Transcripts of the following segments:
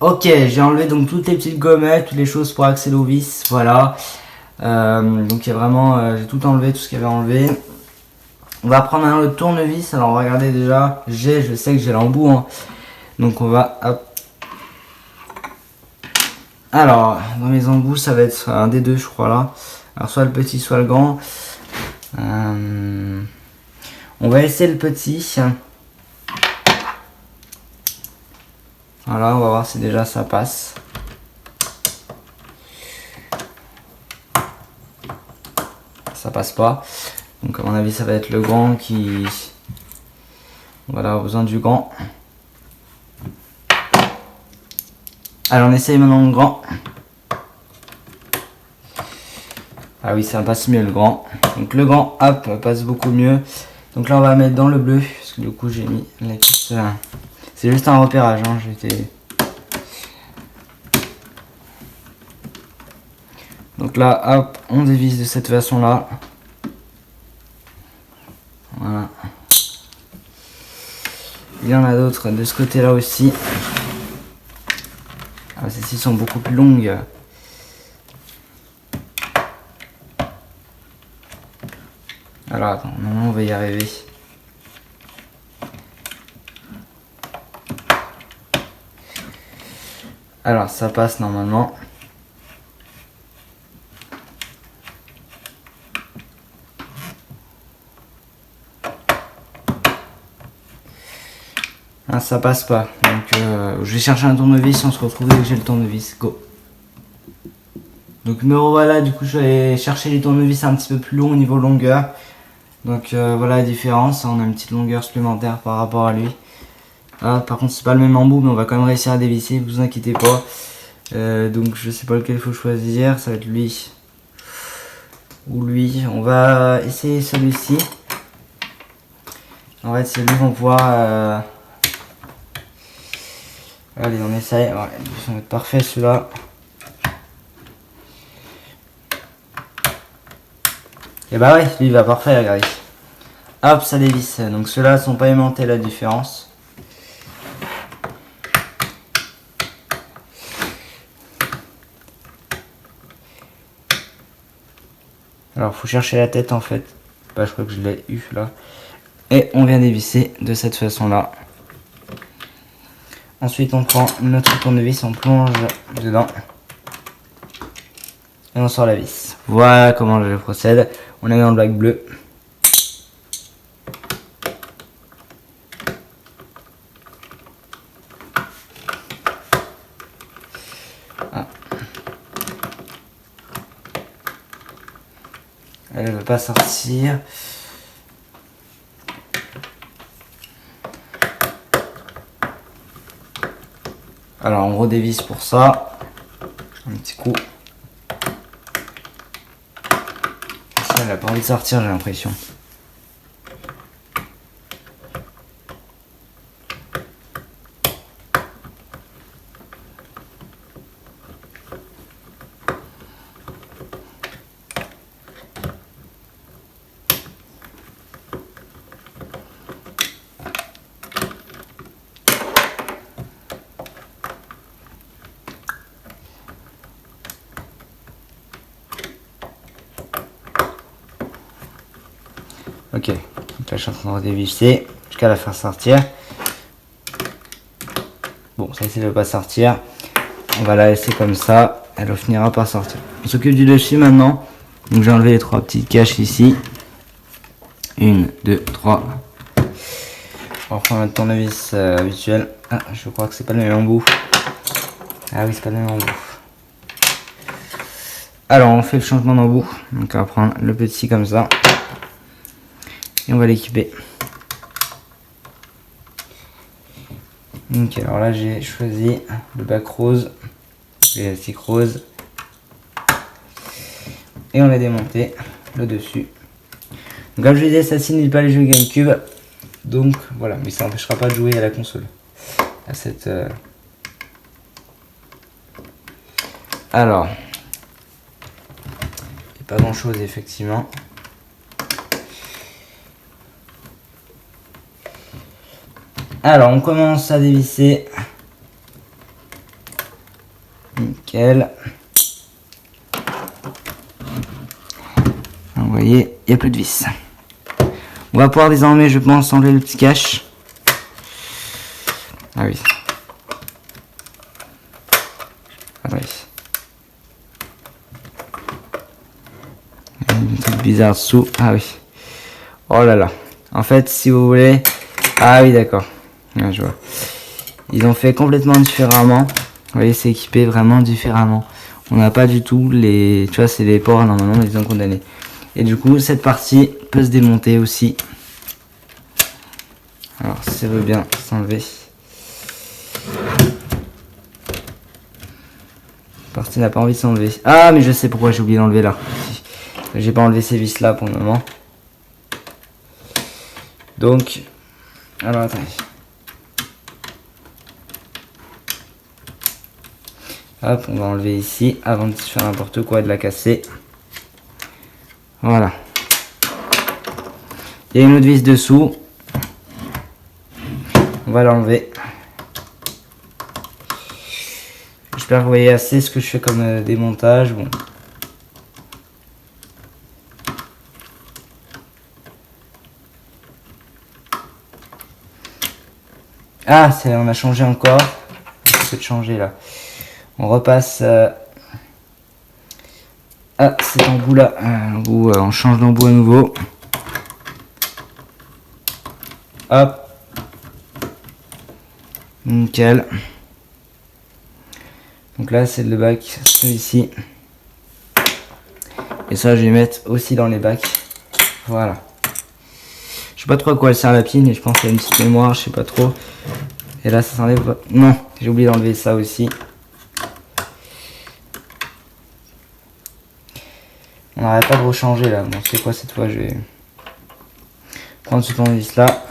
Ok, j'ai enlevé donc toutes les petites gommettes, toutes les choses pour accéder aux vis, voilà. Donc il y a vraiment, j'ai tout enlevé, tout ce qu'il y avait enlevé. On va prendre un autre tournevis, alors regardez déjà, je sais que j'ai l'embout, hein. Donc on va, hop. Alors, dans les embouts, ça va être un des deux, je crois, là. Alors soit le petit, soit le grand. On va essayer le petit. Voilà, on va voir si déjà ça passe. Ça passe pas. Donc à mon avis ça va être le grand qui... Voilà, on a besoin du grand. Alors on essaye maintenant le grand. Ah oui, ça passe mieux le grand. Donc le grand, hop, passe beaucoup mieux. Donc là on va mettre dans le bleu. Parce que du coup j'ai mis la carte. C'est juste un repérage, hein, j'étais... Donc là, hop, on dévisse de cette façon-là. Voilà. Il y en a d'autres de ce côté-là aussi. Ah, celles-ci sont beaucoup plus longues. Alors attends, non, on va y arriver. Alors ça passe normalement. Ah, ça passe pas. Donc je vais chercher un tournevis, on se retrouve dès que j'ai le tournevis. Go. Donc me revoilà, du coup je vais aller chercher les tournevis un petit peu plus longs au niveau longueur. Donc voilà la différence, on a une petite longueur supplémentaire par rapport à lui. Ah, par contre c'est pas le même embout, mais on va quand même réussir à dévisser, vous inquiétez pas. Donc je sais pas lequel il faut choisir, ça va être lui ou lui. On va essayer celui-ci. En fait c'est lui qu'on pouvoir... Allez, on essaye. Ouais, ça va être parfait celui-là. Et bah ouais, lui il va parfait, regardez. Hop, ça dévisse. Donc ceux-là sont pas aimantés, la différence. Alors faut chercher la tête en fait. Bah je crois que je l'ai eu là. Et on vient dévisser de cette façon-là. Ensuite on prend notre tournevis, on plonge dedans. Et on sort la vis. Voilà comment je procède. On est dans le bac bleu. Ah. Elle ne veut pas sortir. Alors on redévisse pour ça. Un petit coup. Ça, elle a pas envie de sortir, j'ai l'impression. Ok, donc là je suis en train de redévisser jusqu'à la faire sortir. Bon, ça ne veut pas sortir. On va la laisser comme ça, elle finira par sortir. On s'occupe du dessus maintenant. Donc j'ai enlevé les trois petites caches ici. 1, 2, 3. On reprend notre tournevis habituel. Ah, je crois que c'est pas le même embout. Ah oui, c'est pas le même embout. Alors on fait le changement d'embout. Donc on va prendre le petit comme ça. Et on va l'équiper. Donc alors là j'ai choisi le bac rose, l'élastique rose. Et on a démonté le dessus. Donc comme je disais, ça simule pas les jeux GameCube. Donc voilà, mais ça n'empêchera pas de jouer à la console. À cette... Alors, il n'y a pas grand chose effectivement. Alors on commence à dévisser. Nickel. Vous voyez, il n'y a plus de vis. On va pouvoir désormais, je pense, enlever le petit cache. Ah oui. Ah oui. Il y a un truc bizarre dessous. Ah oui. Oh là là. En fait, si vous voulez... Ah oui, d'accord. Ouais, je vois. Ils ont fait complètement différemment. Vous voyez, c'est équipé vraiment différemment. On n'a pas du tout les... Tu vois, c'est les ports, normalement, ils ont condamné. Et du coup, cette partie peut se démonter aussi. Alors, si ça veut bien s'enlever. La partie n'a pas envie de s'enlever. Ah, mais je sais pourquoi j'ai oublié d'enlever là. J'ai pas enlevé ces vis là pour le moment. Donc, alors attendez. Hop, on va enlever ici avant de faire n'importe quoi et de la casser. Voilà. Il y a une autre vis dessous. On va l'enlever. J'espère que vous voyez assez ce que je fais comme démontage. Bon. Ah, on a changé encore. On peut changer là. On repasse à cet embout là. On change d'embout à nouveau. Hop. Nickel. Donc là c'est le bac, celui-ci. Et ça je vais mettre aussi dans les bacs. Voilà. Je sais pas trop à quoi elle sert la pine, et je pense qu'il y a une petite mémoire, je sais pas trop. Et là ça s'enlève pas. Non, j'ai oublié d'enlever ça aussi. On n'arrête pas de rechanger là. Bon, c'est quoi cette fois? Je vais prendre ce tournevis là.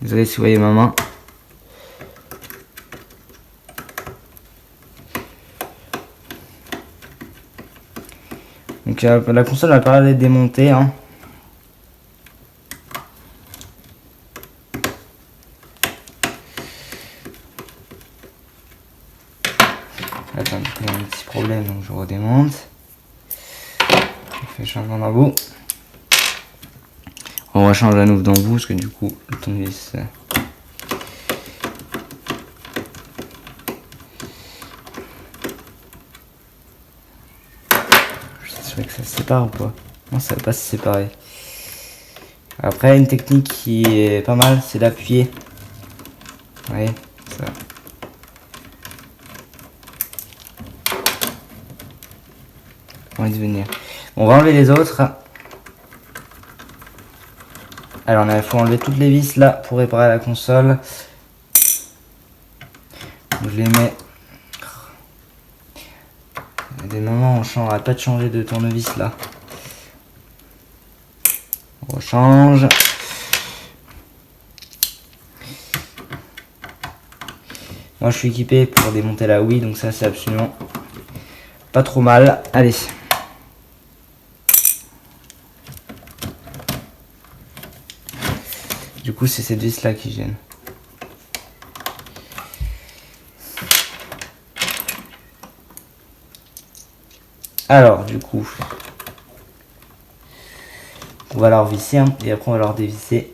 Désolé si vous voyez ma main. Donc la console n'a pas l'air d'être démontée. Hein. Attends, il y a un petit problème, donc je redémonte. Je fais changement d'embout. On va changer à nouveau d'embout parce que du coup le tournevis. Je suis sûr que ça se sépare ou pas? Non, ça va pas se séparer. Après, une technique qui est pas mal, c'est d'appuyer. Vous voyez, ça. Envie de venir. On va enlever les autres. Alors, il faut enlever toutes les vis là pour réparer la console. Donc, je les mets. Il y a des moments où on n'arrête pas de changer de tournevis là. On rechange. Moi je suis équipé pour démonter la Wii, donc ça c'est absolument pas trop mal. Allez. Du coup c'est cette vis là qui gêne. Alors du coup, on va la revisser hein, et après on va la redévisser.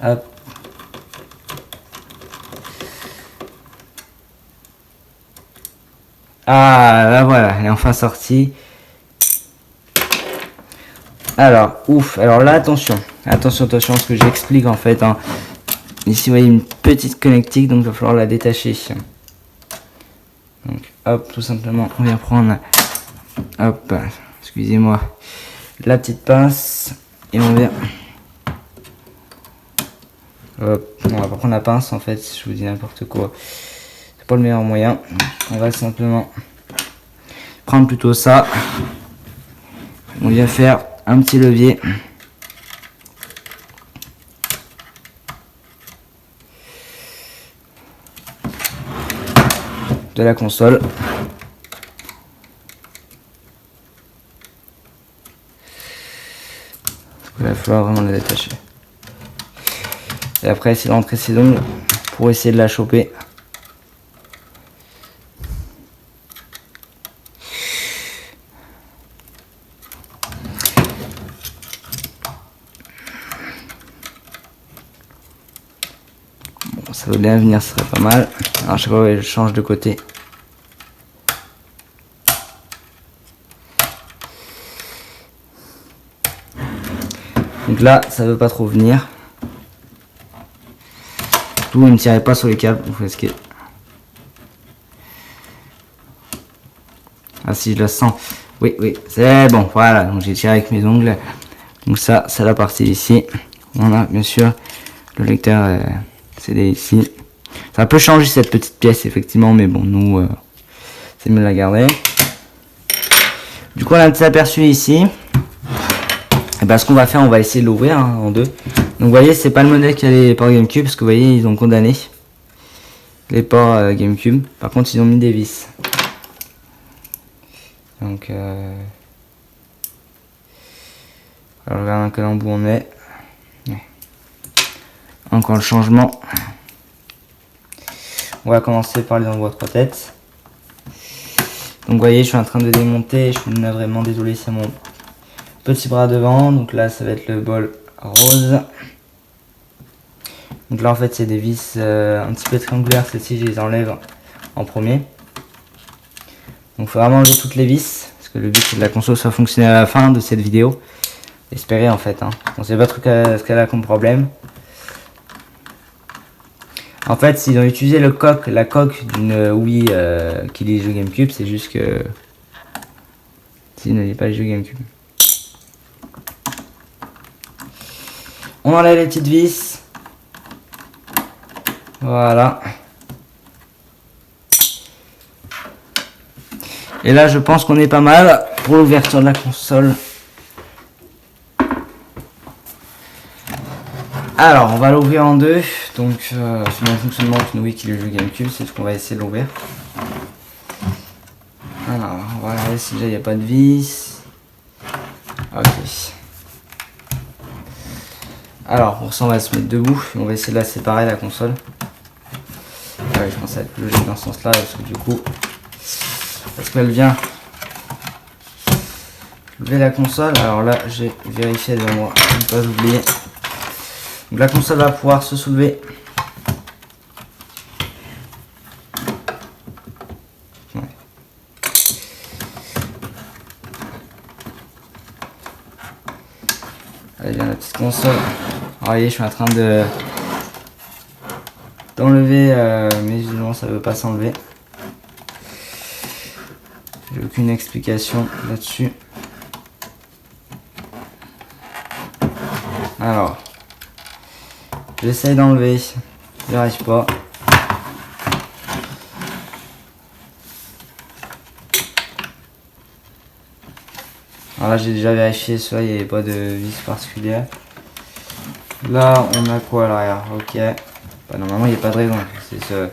Hop. Ah là voilà, elle est enfin sortie. Alors, ouf, alors là attention, attention, ce que j'explique en fait. Hein. Ici vous voyez une petite connectique, donc il va falloir la détacher. Donc hop, tout simplement, on vient prendre, hop, excusez-moi, la petite pince et on vient. Hop, on va pas prendre la pince en fait, si je vous dis n'importe quoi. C'est pas le meilleur moyen. On va simplement prendre plutôt ça. On vient faire un petit levier. De la console. Il va falloir vraiment la détacher. Et après essayer de rentrer ses ongles pour essayer de la choper. Bon, ça veut bien venir, ce serait pas mal. Alors, je sais pas, je change de côté. Donc là, ça veut pas trop venir. Surtout, ne tirez pas sur les câbles, vous risquez. Ah si, je la sens. Oui, c'est bon, voilà. Donc j'ai tiré avec mes ongles. Donc ça, c'est la partie ici. On a bien sûr le lecteur CD ici. Ça peut changer cette petite pièce, effectivement, mais bon, nous, c'est mieux de la garder. Du coup, on a un petit aperçu ici. Et ben, ce qu'on va faire, on va essayer de l'ouvrir en deux. Donc, vous voyez, c'est pas le modèle qui a les ports GameCube, parce que vous voyez, ils ont condamné les ports GameCube. Par contre, ils ont mis des vis. Donc, alors, regarde un peu où on est. Encore le changement. On va commencer par les endroits 3 têtes. Donc, vous voyez, je suis en train de démonter. Je suis vraiment désolé, c'est mon petit bras devant. Donc là, ça va être le bol rose. Donc là, en fait, c'est des vis un petit peu triangulaires. Celles-ci, je les enlève en premier. Donc, il faut vraiment enlever toutes les vis. Parce que le but, c'est que la console soit fonctionnelle à la fin de cette vidéo. Espérer, en fait. Hein. On sait pas trop ce qu'elle a comme problème. En fait, s'ils ont utilisé la coque d'une Wii qui lit les jeux GameCube, c'est juste que s'ils ne lit pas les jeux GameCube. On enlève les petites vis. Voilà. Et là, je pense qu'on est pas mal pour l'ouverture de la console. Alors, on va l'ouvrir en deux. Donc, c'est le fonctionnement qu'une Wii qui le jeu GameCube, c'est ce qu'on va essayer de l'ouvrir. Alors, on va regarder si déjà il n'y a pas de vis. Ok. Alors, pour ça, on va se mettre debout. On va essayer de la séparer, la console. Ouais, je pense que ça va être logique dans ce sens-là, parce que du coup, parce qu'elle vient lever la console. Alors là, j'ai vérifié devant moi, ne pas oublier. Donc la console va pouvoir se soulever. Ouais. Allez, bien la petite console. Alors, vous voyez, je suis en train d'enlever, mais visiblement ça ne veut pas s'enlever. J'ai aucune explication là-dessus. Alors. J'essaye d'enlever, j'y arrive pas. Alors là j'ai déjà vérifié, soit il n'y avait pas de vis particulière. Là on a quoi à l'arrière? Ok. Bah, normalement il n'y a pas de raison. C'est ce...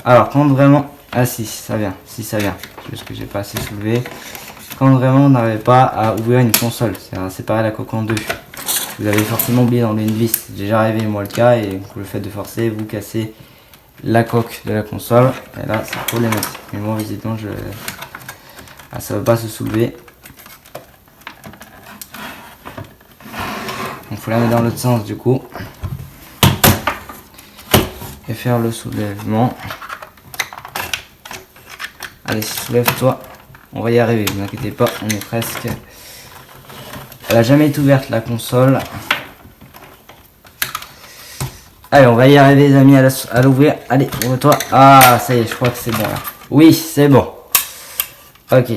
Alors quand vraiment... Ah si, ça vient. Si ça vient. C'est juste que j'ai pas assez soulevé. Quand vraiment on n'arrive pas à ouvrir une console, c'est-à-dire à séparer la coque en deux. Vous avez forcément oublié d'enlever une vis, c'est déjà arrivé moi le cas, et le fait de forcer, vous cassez la coque de la console, et là c'est problématique. Mais moi visiblement ça ne va pas se soulever. Il faut la mettre dans l'autre sens du coup. Et faire le soulèvement. Allez, soulève-toi. On va y arriver, ne vous inquiétez pas, on est presque. Elle a jamais été ouverte la console. Allez, on va y arriver les amis à l'ouvrir. Allez, ouvre-toi. Ah, ça y est, je crois que c'est bon là. Oui, c'est bon. Ok.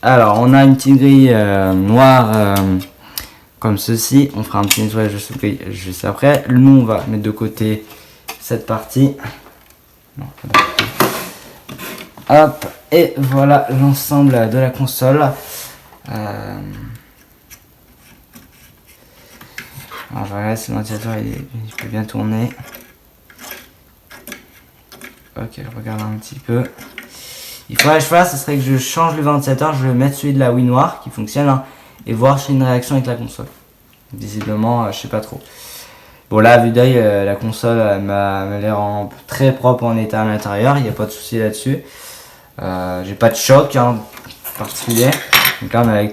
Alors, on a une petite grille noire comme ceci. On fera un petit nettoyage de cette grille juste après. Nous, on va mettre de côté cette partie. Non, hop. Et voilà l'ensemble de la console. Alors je regarde si le ventilateur il peut bien tourner. Ok, je regarde un petit peu. Il faudrait que je fasse, ce serait que je change le ventilateur, je vais mettre celui de la Wii noire qui fonctionne hein, et voir si j'ai une réaction avec la console. Visiblement, je sais pas trop. Bon là, à vue d'œil, la console m'a l'air très propre en état à l'intérieur, il n'y a pas de souci là-dessus. J'ai pas de choc hein, particulier. Donc là on a le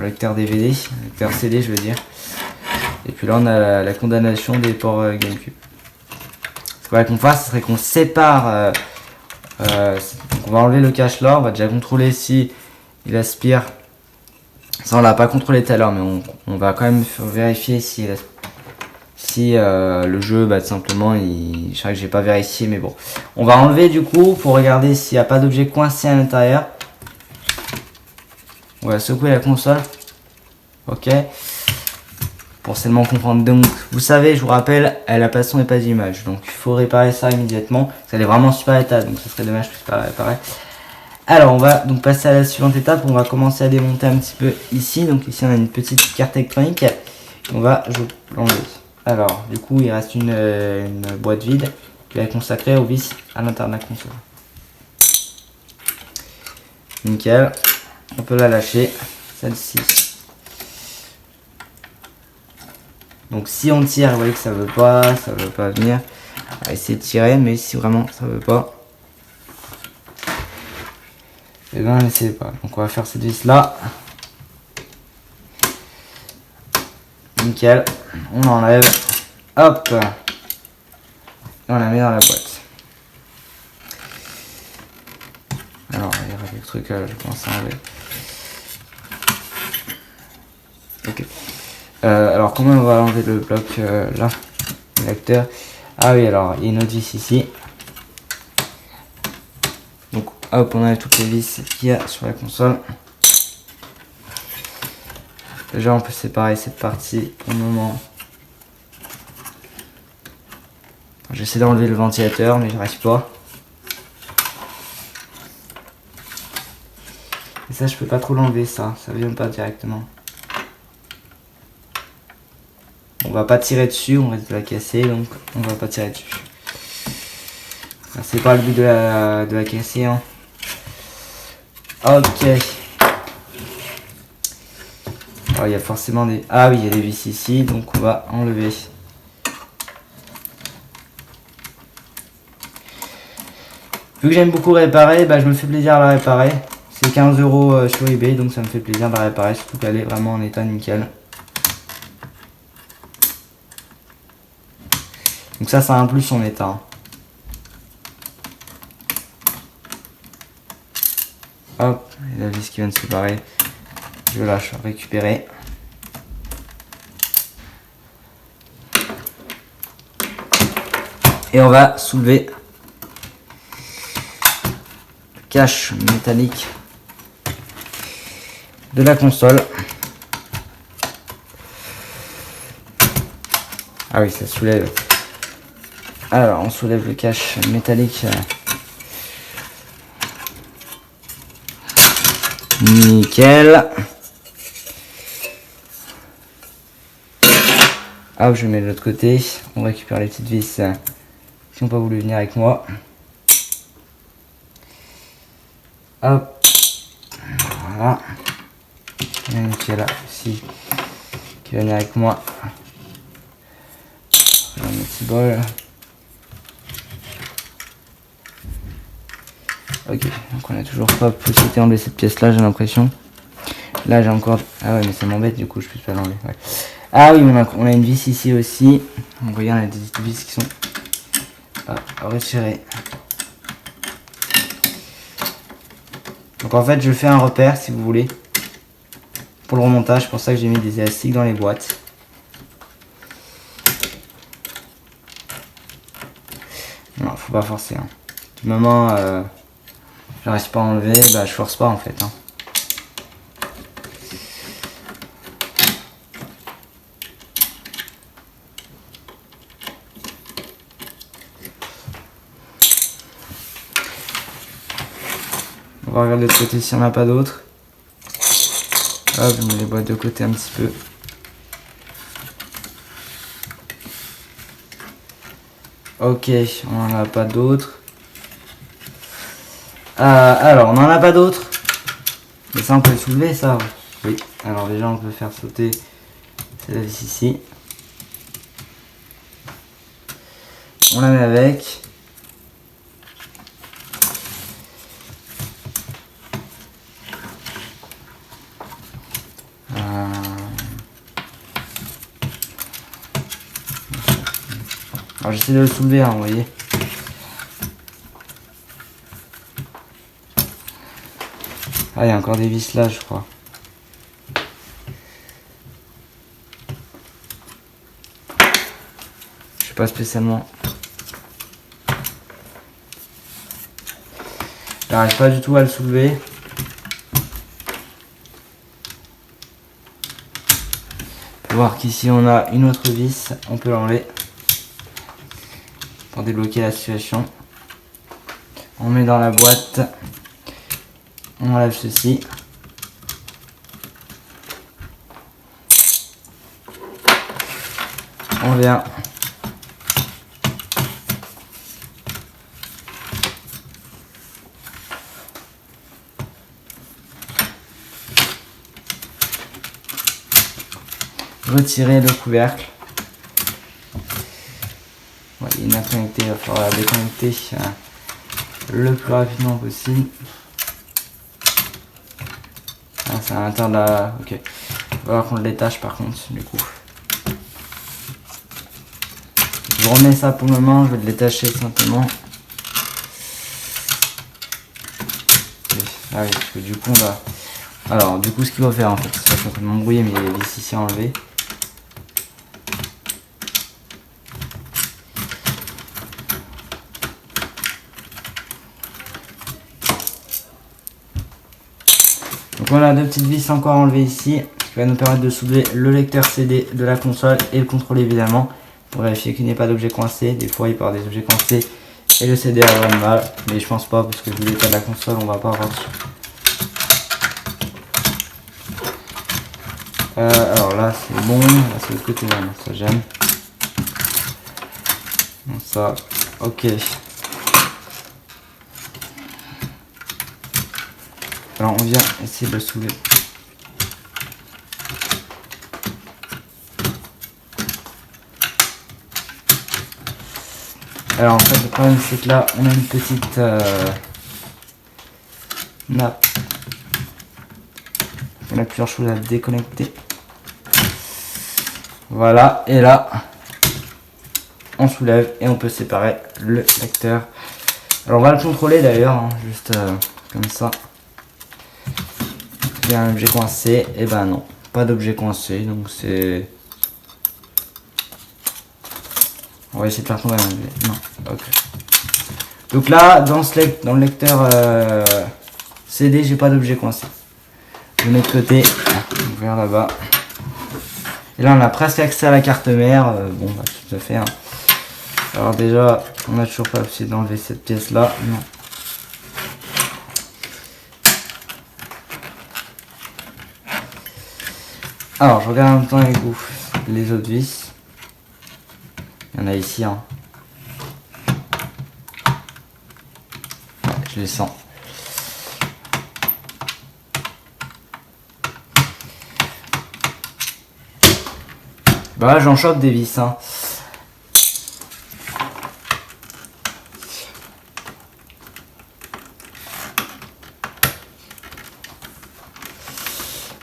lecteur DVD, lecteur CD je veux dire. Et puis là on a la condamnation des ports GameCube. Ce qu'on va qu'on fasse, ce serait qu'on sépare. Donc on va enlever le cache là, on va déjà contrôler si il aspire. Ça on l'a pas contrôlé tout à l'heure, mais on va quand même vérifier si le jeu, tout simplement, je sais que j'ai pas vérifié, mais bon. On va enlever du coup pour regarder s'il n'y a pas d'objet coincé à l'intérieur. On va secouer la console. Ok. Pour seulement comprendre. Donc, vous savez, je vous rappelle, elle a pas de son et pas d'image. Donc, il faut réparer ça immédiatement. Ça est vraiment en super état, donc ce serait dommage que je puisse pas la réparer. Alors, on va donc passer à la suivante étape. On va commencer à démonter un petit peu ici. Donc, ici, on a une petite carte électronique. On va l'enlever. Alors, du coup, il reste une boîte vide qui va être consacrée au vis à l'intérieur de la console. Nickel. On peut la lâcher. Celle-ci. Donc, si on tire, vous voyez que ça veut pas venir. On va essayer de tirer, mais si vraiment ça veut pas, et ben, n'essayez pas. Donc, on va faire cette vis là. Nickel. On enlève. Hop. Et on la met dans la boîte. Alors, il y aura des trucs, je pense à enlever. Ok. Alors, comment on va enlever le bloc là, le lecteur? Ah oui, alors, il y a une autre vis ici. Donc, hop, on enlève toutes les vis qu'il y a sur la console. Déjà, on peut séparer cette partie pour le moment. J'essaie d'enlever le ventilateur, mais je n'arrive pas. Et ça, je peux pas trop l'enlever, ça vient pas directement. On va pas tirer dessus, on risque de la casser, donc on va pas tirer dessus. C'est pas le but de la casser. Hein. Ok. Alors, il y a forcément des... Ah oui, il y a des vis ici, donc on va enlever. Vu que j'aime beaucoup réparer, je me fais plaisir à la réparer. C'est 15 € sur eBay, donc ça me fait plaisir de la réparer, surtout qu'elle est vraiment en état nickel. Donc ça a un plus en état. Hein. Hop, et la vis qui vient de se séparer. Je lâche, récupérer. Et on va soulever le cache métallique de la console. Ah oui, ça soulève. Alors, on soulève le cache métallique. Nickel. Hop, je mets de l'autre côté. On récupère les petites vis qui n'ont pas voulu venir avec moi. Hop. Voilà. Il y a une qui est là aussi qui va venir avec moi. Je vais mettre un petit bol. Ok, donc on a toujours pas possibilité d'enlever cette pièce là, j'ai l'impression. Là j'ai encore... Ah ouais, mais ça m'embête du coup, je peux pas l'enlever. Ouais. Ah oui, on a une vis ici aussi. Donc regarde, il y a des vis qui sont retirées. Donc en fait, je fais un repère si vous voulez. Pour le remontage, c'est pour ça que j'ai mis des élastiques dans les boîtes. Non, faut pas forcer. Hein. Du moment... j'arrive pas à enlever, je force pas en fait. Hein. On va regarder de l'autre côté s'il n'y en a pas d'autres. Hop, je mets les boîtes de côté un petit peu. Ok, on n'en a pas d'autres. Alors, on n'en a pas d'autres. Mais ça, on peut le soulever, ça. Oui. Alors, déjà, on peut faire sauter cette vis ici. on la met avec. Alors j'essaie de le soulever, hein, vous voyez. Ah, il y a encore des vis là, je crois. Je sais pas spécialement. J'arrive pas du tout à le soulever. On peut voir qu'ici on a une autre vis, on peut l'enlever pour débloquer la situation. On met dans la boîte, on enlève ceci. On vient retirer le couvercle. Ouais, il est connecté, il va falloir la déconnecter le plus rapidement possible. Ah, c'est à l'intérieur de la... Ok. Il va falloir qu'on le détache par contre, du coup. Je remets ça pour le moment, je vais le détacher simplement. Ah oui, parce que du coup on va... Alors, du coup ce qu'il va faire en fait, c'est que je suis en train de m'embrouiller, mais il y a les vis ici à enlever. Donc on a deux petites vis encore enlevées ici, ce qui va nous permettre de soulever le lecteur CD de la console et le contrôle évidemment, pour vérifier qu'il n'y ait pas d'objet coincé. Des fois il peut y avoir des objets coincés et le CD a vraiment mal, mais je pense pas parce que vu l'état de la console on va pas avoir dessus. Alors là c'est bon, là c'est l'autre côté là, ça j'aime. Donc ça, ok. Alors on vient essayer de le soulever. Alors en fait le problème c'est que là on a une petite nappe. On a plusieurs choses à déconnecter. Voilà, et là on soulève et on peut séparer le lecteur. Alors on va le contrôler d'ailleurs, hein, juste comme ça. Il y a un objet coincé, et ben non, pas d'objet coincé, donc c'est... On va essayer de faire tomber un objet. Non, ok. Donc là, dans le lecteur CD, j'ai pas d'objet coincé. Je mets de côté, on verra là-bas. Et là, on a presque accès à la carte mère. Bon, bah, tout à fait. Hein. Alors déjà, on a toujours pas essayé d'enlever cette pièce-là. Non. Alors, je regarde en même temps avec vous les autres vis. Il y en a ici. Hein. Ouais, je les sens. Bah, j'en chope des vis. Hein.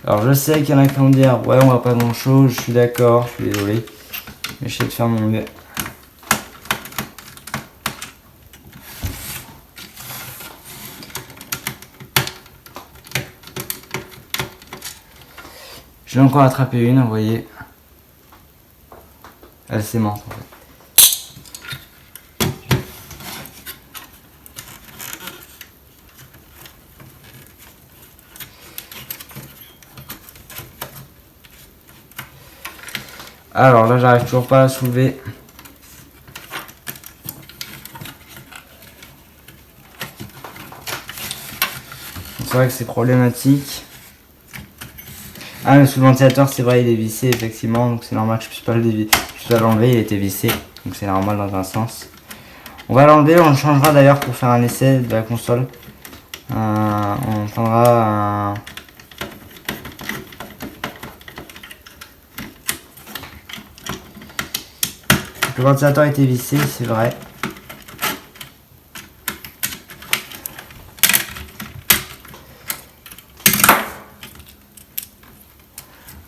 Alors je sais qu'il y en a qui vont me dire ouais on va pas grand chose, je suis d'accord, je suis désolé. Mais j'essaie de faire mon mieux. J'ai encore attrapé une, vous voyez. Elle s'aimante en fait. Alors là j'arrive toujours pas à soulever. C'est vrai que c'est problématique. Ah mais sous le ventilateur c'est vrai il est vissé effectivement, donc c'est normal que je puisse pas l'enlever, il était vissé, donc c'est normal dans un sens. On va l'enlever, on le changera d'ailleurs pour faire un essai de la console. On prendra un... Donc le ventilateur était vissé, c'est vrai.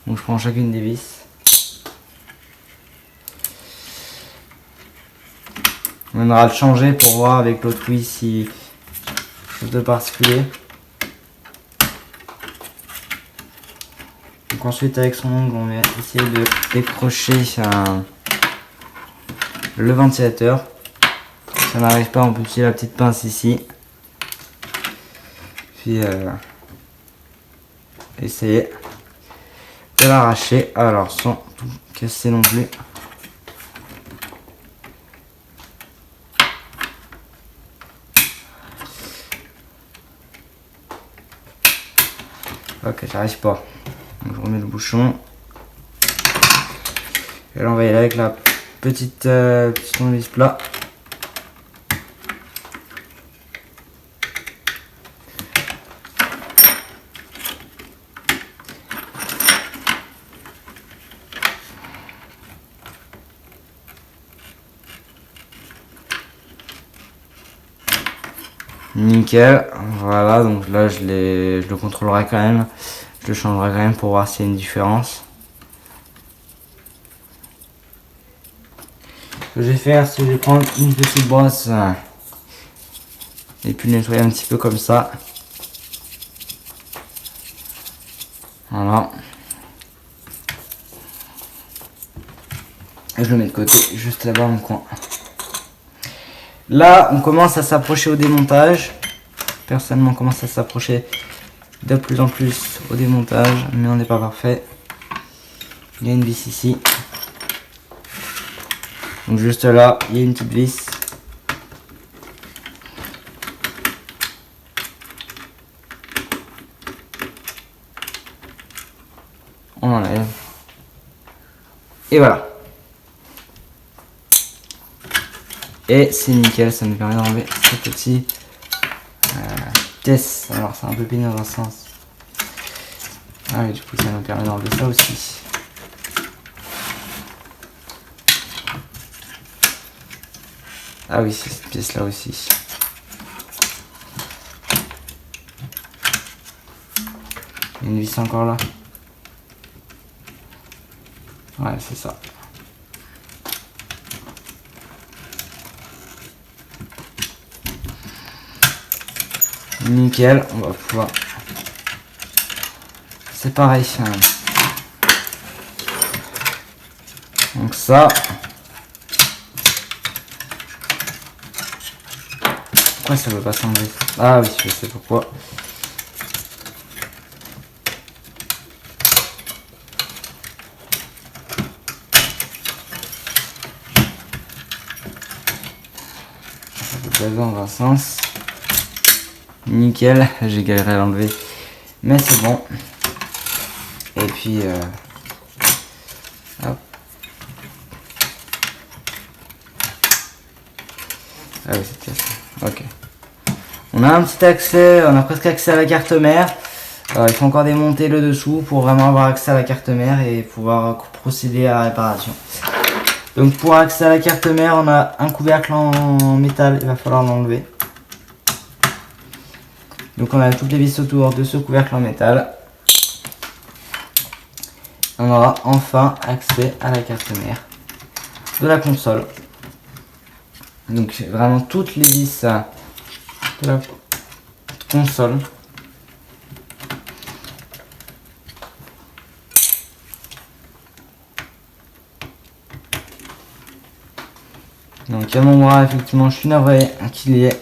Donc je prends chacune des vis. On viendra le changer pour voir avec l'autre vis si chose de particulier. Donc ensuite avec son ongle on va essayer de décrocher le ventilateur. Si ça n'arrive pas, on peut utiliser la petite pince ici. Puis essayer de l'arracher. Alors sans tout casser non plus. Ok, j'arrive pas. Donc je remets le bouchon. Et là on va y aller avec la petite tournevis plat. Nickel, voilà, donc là je le contrôlerai quand même, je le changerai quand même pour voir s'il y a une différence. Ce que je vais faire, c'est que je vais prendre une petite brosse et puis le nettoyer un petit peu comme ça. Voilà. Et je le mets de côté, juste là-bas dans le coin. Là, on commence à s'approcher au démontage. Personnellement, on commence à s'approcher de plus en plus au démontage, mais on n'est pas parfait. Il y a une vis ici. Donc juste là, il y a une petite vis. On enlève. Et voilà. Et c'est nickel, ça nous permet d'enlever ce petit test. Alors c'est un peu pénible dans un sens. Ah oui, du coup ça nous permet d'enlever ça aussi. Ah oui, c'est cette pièce là aussi. Il y a une vis encore là. Ouais, c'est ça. Nickel, on va pouvoir. C'est pareil. Donc ça. Pourquoi ça veut pas s'enlever? Ah oui, je sais pourquoi. Ça peut pas dans un sens. Nickel, j'ai galéré à l'enlever, mais c'est bon. Et puis hop. Ah oui, c'est cassé. Ok. On a un petit accès, on a presque accès à la carte mère. Il faut encore démonter le dessous pour vraiment avoir accès à la carte mère et pouvoir procéder à la réparation. Donc pour accès à la carte mère, on a un couvercle en métal, il va falloir l'enlever. Donc on a toutes les vis autour de ce couvercle en métal. On aura enfin accès à la carte mère de la console. Donc vraiment toutes les vis de la console. Donc il y a mon bras, effectivement, je suis navré qu'il y ait.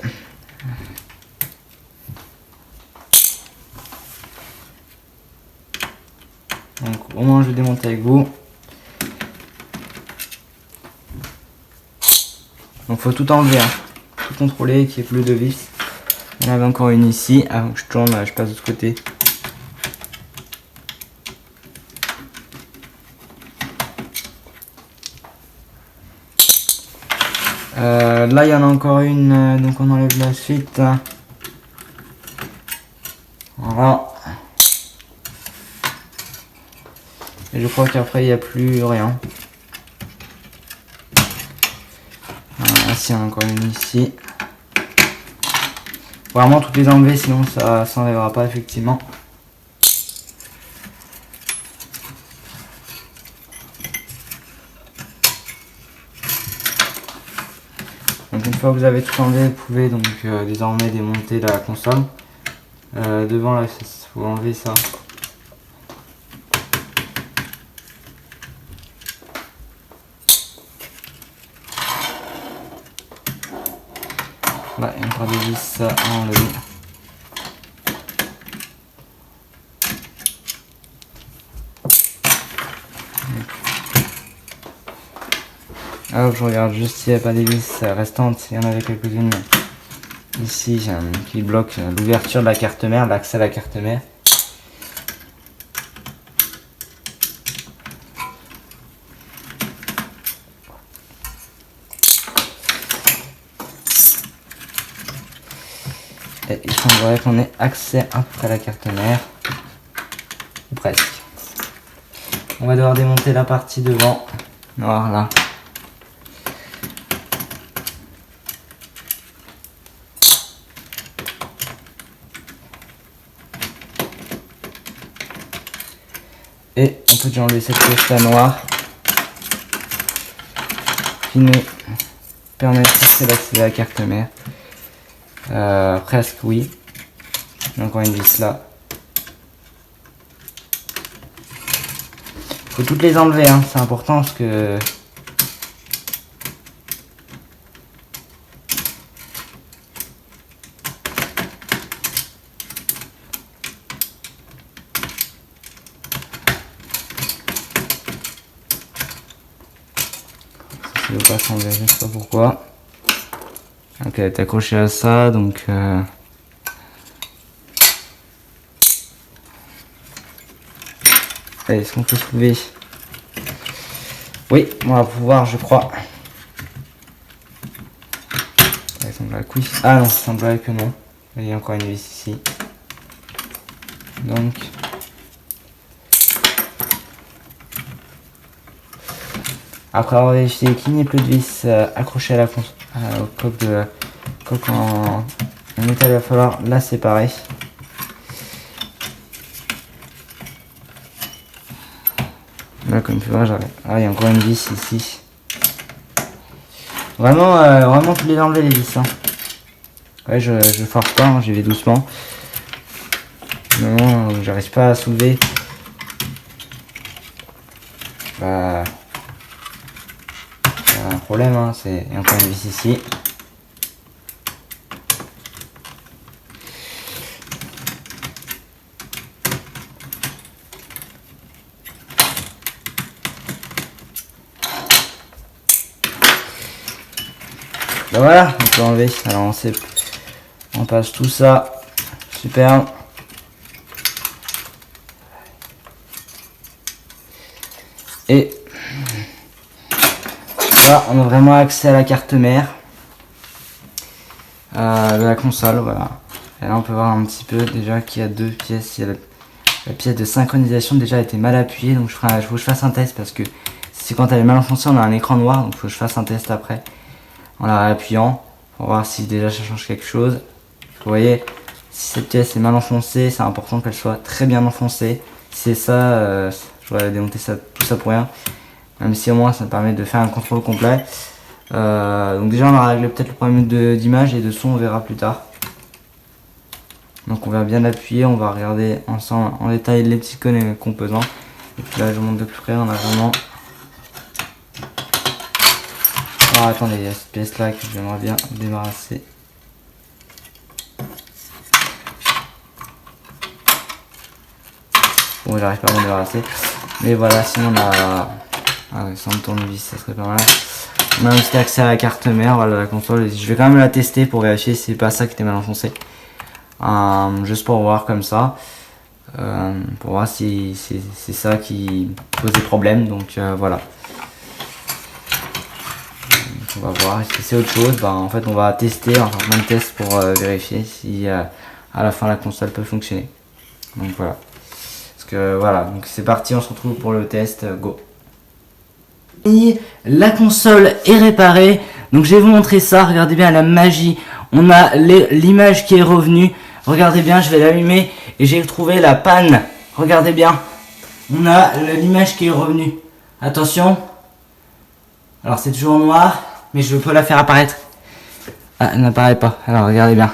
Donc au moins je vais démonter avec vous. Donc faut tout enlever, hein. Tout contrôler, qu'il n'y ait plus de vis. Il y en avait encore une ici. Avant que je tourne, je passe de l'autre côté. Là il y en a encore une, donc on enlève la suite. Voilà. Et je crois qu'après il n'y a plus rien. Voici encore une ici. Vraiment toutes les enlever, sinon ça s'enlèvera pas effectivement. Donc une fois que vous avez tout enlevé, vous pouvez donc désormais démonter la console. Devant là, il faut enlever ça. Là, il y a encore des vis à enlever. Alors je regarde juste s'il n'y a pas des vis restantes, il y en avait quelques-unes. Ici j'ai un qui bloque l'ouverture de la carte mère, l'accès à la carte mère. Et il semblerait qu'on ait accès après la carte mère. Ou presque. On va devoir démonter la partie devant. Noir là. Et on peut déjà enlever cette pièce là noire qui nous permet d'accéder à la carte mère. Presque oui. J'ai encore une vis là. Faut toutes les enlever, hein. C'est important parce que ça ne veut pas s'enlever, je sais pas pourquoi. Ok, elle est accrochée à ça, donc allez, est-ce qu'on peut soulever? Oui, on va pouvoir, je crois. Ça semblerait que oui. Ah non, ça semblerait que non. Il y a encore une vis ici. Donc après avoir vérifié qu'il n'y ait plus de vis accrochées à la au coque en métal, il va falloir la séparer. Là, comme tu vois, j'arrive. Ah, il y a encore une vis ici. Vraiment, vraiment tous les enlever les vis. Hein. Ouais, je force pas, hein, j'y vais doucement. Non, j'arrive pas à soulever. Bah, il y a un problème, hein, c'est il y a encore une vis ici. Ben voilà, on peut enlever. Alors on passe tout ça. Super. Et là, on a vraiment accès à la carte mère de la console. Voilà. Et là, on peut voir un petit peu déjà qu'il y a deux pièces. Il y a la pièce de synchronisation déjà a été mal appuyée. Donc il faut que je fasse un test parce que si quand elle est mal enfoncée, on a un écran noir. Donc il faut que je fasse un test après. En la réappuyant pour voir si déjà ça change quelque chose. Vous voyez, si cette pièce est mal enfoncée, c'est important qu'elle soit très bien enfoncée. Si c'est ça, je vais démonter tout ça pour rien. Même si au moins ça me permet de faire un contrôle complet. Donc déjà on va régler peut-être le problème d'image et de son, on verra plus tard. Donc on va bien l'appuyer, on va regarder ensemble en détail les petits composants. Et puis là je vous montre de plus près, on a vraiment... Alors attendez, il y a cette pièce là que j'aimerais bien débarrasser. Bon, j'arrive pas à m'en débarrasser. Mais voilà, sinon on a... Ah ouais, sans tournevis, ça serait pas mal. On a un petit accès à la carte mère, voilà, la console. Je vais quand même la tester pour vérifier si c'est pas ça qui était mal enfoncé. Juste pour voir comme ça. Pour voir si c'est ça qui posait problème. Donc voilà. On va voir, si c'est autre chose, bah, en fait on va tester, on va faire plein de tests pour vérifier si à la fin la console peut fonctionner. Donc voilà. Parce que voilà, donc c'est parti, on se retrouve pour le test, go. Et la console est réparée, Donc je vais vous montrer ça, regardez bien la magie. On a l'image qui est revenue. Regardez bien, je vais l'allumer et j'ai trouvé la panne. Regardez bien. On a l'image qui est revenue. Attention. Alors c'est toujours noir, mais je peux la faire apparaître. Ah, elle n'apparaît pas. Alors regardez bien.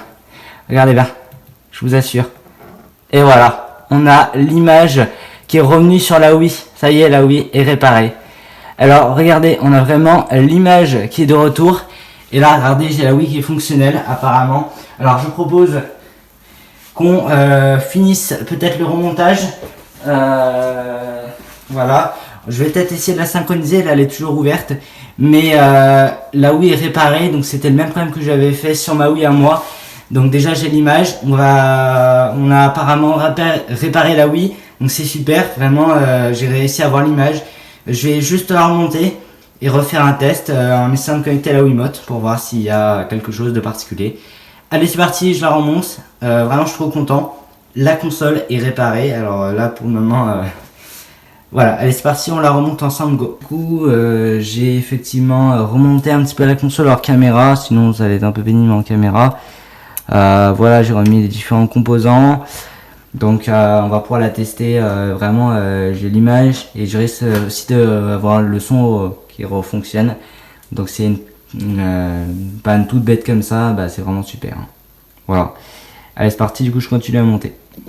Regardez bien. Je vous assure. Et voilà. On a l'image qui est revenue sur la Wii. Ça y est, la Wii est réparée. Alors regardez, on a vraiment l'image qui est de retour. Et là, regardez, j'ai la Wii qui est fonctionnelle apparemment. Alors je propose qu'on finisse peut-être le remontage. Voilà. Je vais peut-être essayer de la synchroniser. Là, elle est toujours ouverte. Mais la Wii est réparée. Donc c'était le même problème que j'avais fait sur ma Wii à moi. Donc déjà j'ai l'image. On a apparemment réparé la Wii. Donc c'est super. Vraiment, j'ai réussi à avoir l'image. Je vais juste la remonter et refaire un test en essayant de connecter la Wiimote pour voir s'il y a quelque chose de particulier. Allez, c'est parti, je la remonte. Vraiment, je suis trop content. La console est réparée. Alors là, pour le moment, voilà. Allez, c'est parti, on la remonte ensemble. Go. Du coup, j'ai effectivement remonté un petit peu la console hors caméra. Sinon, ça allait être un peu pénible en caméra. Voilà, j'ai remis les différents composants. Donc on va pouvoir la tester, vraiment j'ai l'image et je risque aussi d'avoir le son qui refonctionne. Donc c'est une panne toute bête comme ça, bah, c'est vraiment super. Hein. Voilà. Allez c'est parti, du coup je continue à monter.